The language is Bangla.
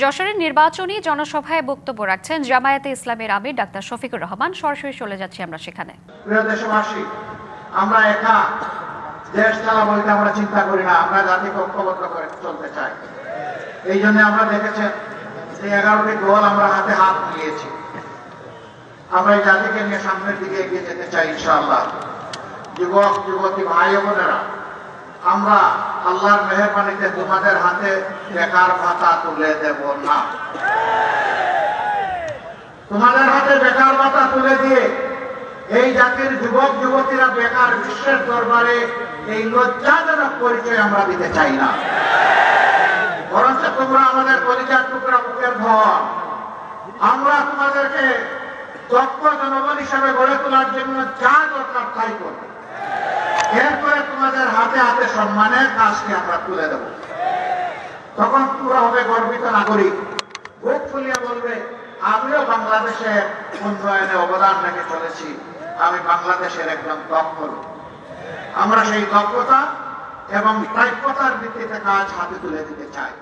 যশোরের নির্বাচনী জনসভায় বক্তব্য রাখছেন জামায়াতে ইসলামের আমির ডাক্তার শফিকুর রহমান। সরাসরি চলে যাচ্ছি আমরা সেখানে। প্রিয় দেশবাসী, আমরা একা দেশ চালাবো এটা আমরা চিন্তা করি না, আমরা জাতিকে ঐক্যবদ্ধ করে চলতে চাই। এই জন্য আমরা দেখেছেন যে 11টি দল আমরা হাতে হাত মিলিয়েছি। আমরা এই জাতিকে নিয়ে সামনের দিকে এগিয়ে যেতে চাই ইনশাআল্লাহ। যুবক যুবতী ভাই বোনেরা, আমরা আল্লাহর মেহেরবানিতে তোমাদের হাতে বেকার ভাতা তুলে দেব না। তোমাদের হাতে বেকার ভাতা তুলে দিয়ে এই জাতির যুবক যুবতীরা বেকার বিশ্বের দরবারে এই লজ্জাজনক পরিচয় আমরা দিতে চাই না। বরঞ্চ তোমরা আমাদের পরিচয় টুকরা মুখের ধন, আমরা তোমাদেরকে দক্ষ জনগণ হিসাবে গড়ে তোলার জন্য যা দরকার তাই করব। এরপরে তোমাদের হাতে হাতে সম্মানের কাজকে আমরা তুলে দেব। তখন তোমরা হবে গর্বিত নাগরিক, বুক ফুলিয়ে বলবে আমিও বাংলাদেশের উন্নয়নে অবদান রেখে চলেছি, আমি বাংলাদেশের একজন দক্ষ লোক। আমরা সেই দক্ষতা এবং প্রাপ্যতার ভিত্তিতে কাজ হাতে তুলে দিতে চাই।